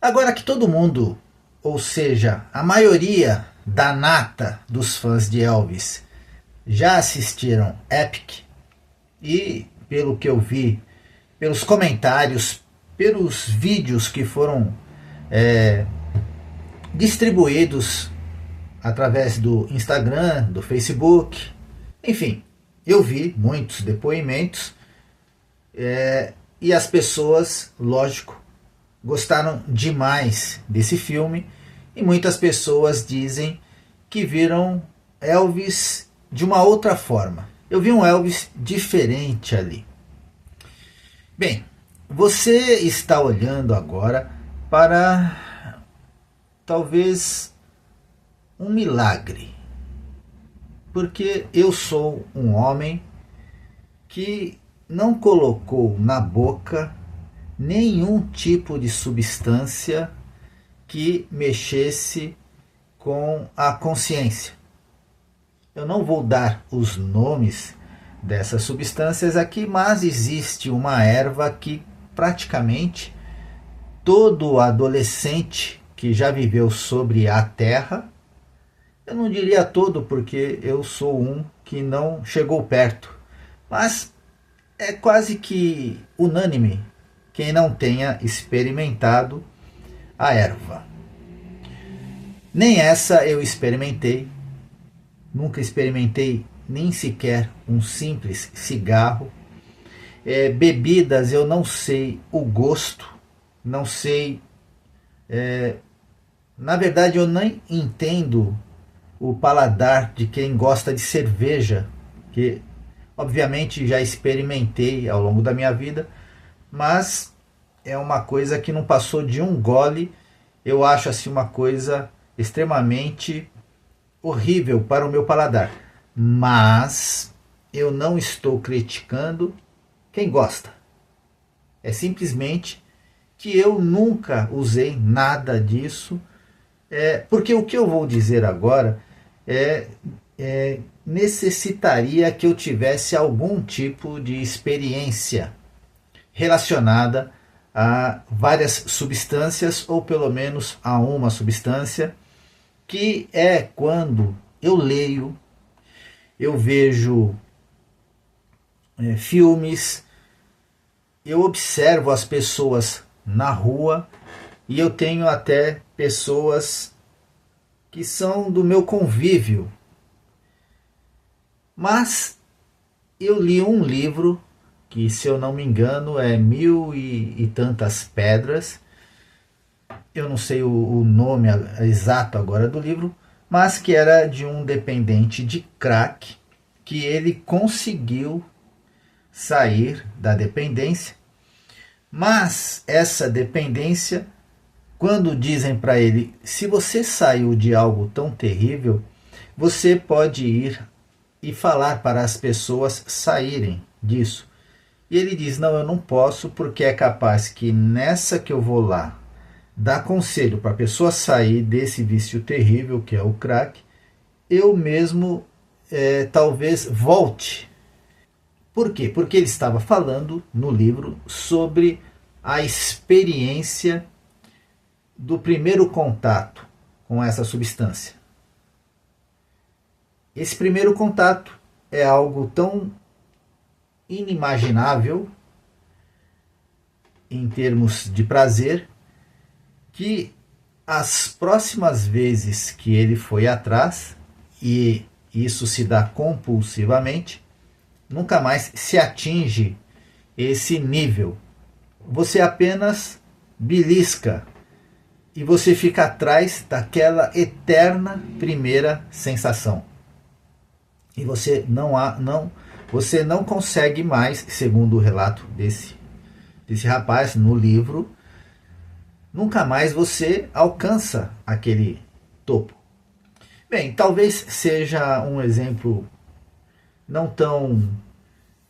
Agora que todo mundo, ou seja, a maioria da nata dos fãs de Elvis já assistiram Epic e, pelo que eu vi, pelos comentários, pelos vídeos que foram distribuídos através do Instagram, do Facebook, enfim, eu vi muitos depoimentos e as pessoas, lógico, gostaram demais desse filme e muitas pessoas dizem que viram Elvis de uma outra forma. Eu vi um Elvis diferente ali. Bem, você está olhando agora para talvez um milagre, porque eu sou um homem que não colocou na boca nenhum tipo de substância que mexesse com a consciência. Eu não vou dar os nomes dessas substâncias aqui, mas existe uma erva que praticamente todo adolescente que já viveu sobre a Terra, eu não diria todo porque eu sou um que não chegou perto, mas é quase que unânime quem não tenha experimentado a erva. Nem essa eu experimentei, nunca experimentei nem sequer um simples cigarro. Bebidas eu não sei o gosto, não sei. Na verdade eu nem entendo o paladar de quem gosta de cerveja, que obviamente já experimentei ao longo da minha vida, mas é uma coisa que não passou de um gole. Eu acho assim uma coisa extremamente horrível para o meu paladar. Mas eu não estou criticando quem gosta. É simplesmente que eu nunca usei nada disso. Porque o que eu vou dizer agora necessitaria que eu tivesse algum tipo de experiência relacionada a várias substâncias, ou pelo menos a uma substância, que é quando eu leio, eu vejo filmes, eu observo as pessoas na rua e eu tenho até pessoas que são do meu convívio. Mas eu li um livro que, se eu não me engano, é Mil e Tantas Pedras. Eu não sei o nome exato agora do livro, mas que era de um dependente de crack, que ele conseguiu sair da dependência, mas essa dependência, quando dizem para ele, se você saiu de algo tão terrível, você pode ir e falar para as pessoas saírem disso. E ele diz, não, eu não posso, porque é capaz que nessa que eu vou lá dar conselho para a pessoa sair desse vício terrível que é o crack, eu mesmo talvez volte. Por quê? Porque ele estava falando no livro sobre a experiência do primeiro contato com essa substância. Esse primeiro contato é algo tão inimaginável em termos de prazer, que as próximas vezes que ele foi atrás, e isso se dá compulsivamente, nunca mais se atinge esse nível. Você apenas belisca e você fica atrás daquela eterna primeira sensação. E você você não consegue mais, segundo o relato desse rapaz no livro, nunca mais você alcança aquele topo. Bem, talvez seja um exemplo não tão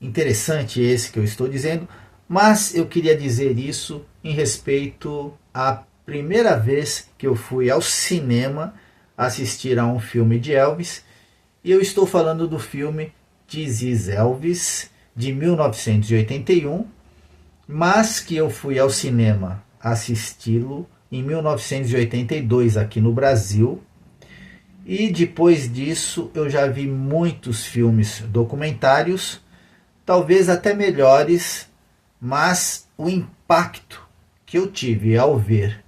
interessante esse que eu estou dizendo, mas eu queria dizer isso em respeito à primeira vez que eu fui ao cinema assistir a um filme de Elvis, e eu estou falando do filme This Is Elvis, de 1981, mas que eu fui ao cinema assisti-lo em 1982 aqui no Brasil. E depois disso eu já vi muitos filmes documentários, talvez até melhores, mas o impacto que eu tive ao ver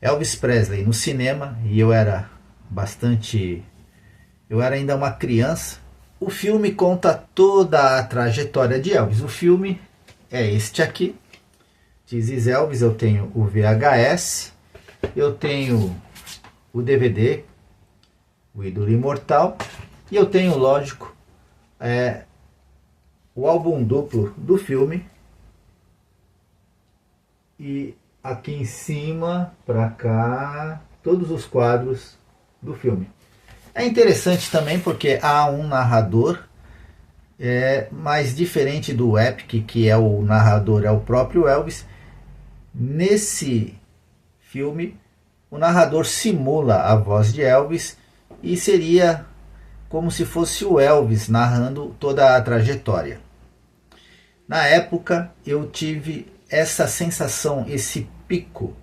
Elvis Presley no cinema, e eu era ainda uma criança. O filme conta toda a trajetória de Elvis. O filme é este aqui, This is Elvis. Eu tenho o VHS, eu tenho o DVD, o Ídolo Imortal, e eu tenho, lógico, o álbum duplo do filme. E aqui em cima, para cá, todos os quadros do filme. É interessante também porque há um narrador, mas diferente do Epic, que é o narrador, é o próprio Elvis. Nesse filme, o narrador simula a voz de Elvis e seria como se fosse o Elvis narrando toda a trajetória. Na época eu tive essa sensação, esse pico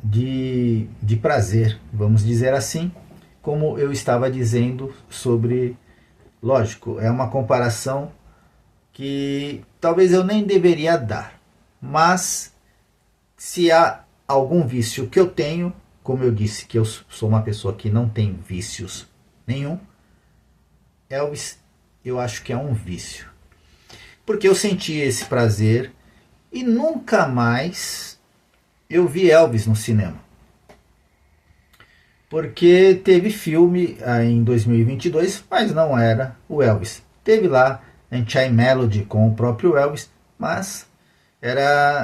de prazer, vamos dizer assim, como eu estava dizendo sobre, lógico, é uma comparação que talvez eu nem deveria dar, mas se há algum vício que eu tenho, como eu disse que eu sou uma pessoa que não tem vícios nenhum, Elvis eu acho que é um vício. Porque eu senti esse prazer e nunca mais eu vi Elvis no cinema. Porque teve filme em 2022, mas não era o Elvis. Teve lá Unchained Melody com o próprio Elvis, mas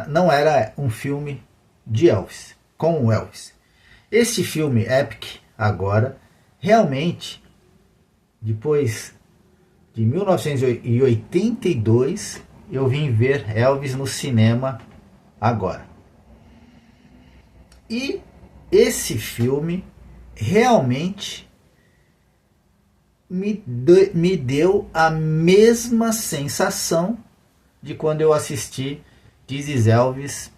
não era um filme de Elvis, com o Elvis. Esse filme Epic, agora, realmente, depois de 1982, eu vim ver Elvis no cinema agora. E esse filme realmente me deu a mesma sensação de quando eu assisti This is Elvis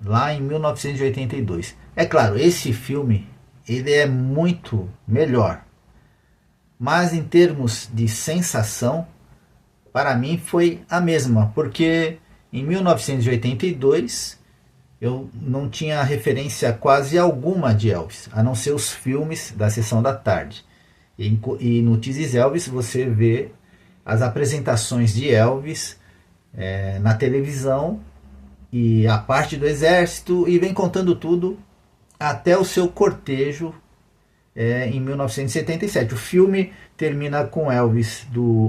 lá em 1982. É claro, esse filme ele é muito melhor, mas em termos de sensação, para mim foi a mesma, porque em 1982 eu não tinha referência quase alguma de Elvis, a não ser os filmes da sessão da tarde. E no This is Elvis você vê as apresentações de Elvis na televisão, e a parte do exército, e vem contando tudo até o seu cortejo em 1977. O filme termina com Elvis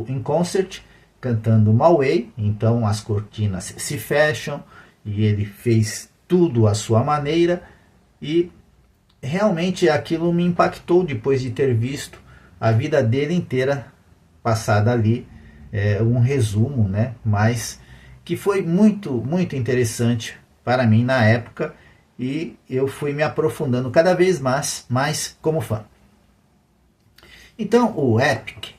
in concert cantando My Way, então as cortinas se fecham e ele fez tudo à sua maneira, e realmente aquilo me impactou depois de ter visto a vida dele inteira passada ali, um resumo, né? Mas que foi muito, muito interessante para mim na época, e eu fui me aprofundando cada vez mais como fã. Então o Epic,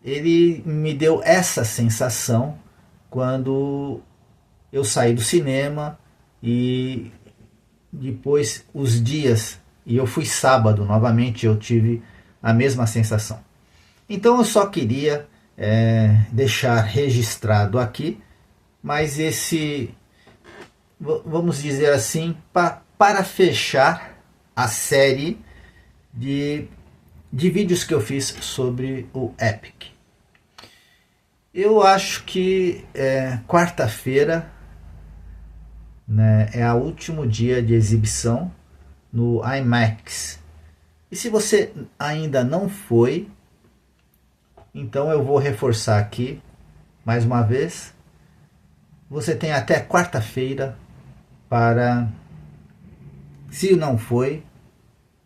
ele me deu essa sensação quando eu saí do cinema, e depois os dias, e eu fui sábado novamente, eu tive a mesma sensação. Então eu só queria deixar registrado aqui, mas esse, vamos dizer assim, para fechar a série de vídeos que eu fiz sobre o Epic. Eu acho que quarta-feira, né, é o último dia de exibição no IMAX. E se você ainda não foi, então eu vou reforçar aqui mais uma vez. Você tem até quarta-feira para, se não foi,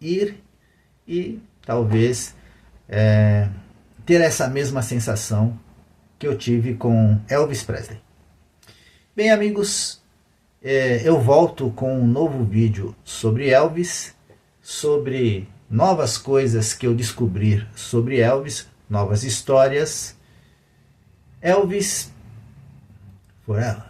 ir e talvez ter essa mesma sensação que eu tive com Elvis Presley. Bem, amigos, eu volto com um novo vídeo sobre Elvis, sobre novas coisas que eu descobri sobre Elvis, novas histórias. Elvis forever.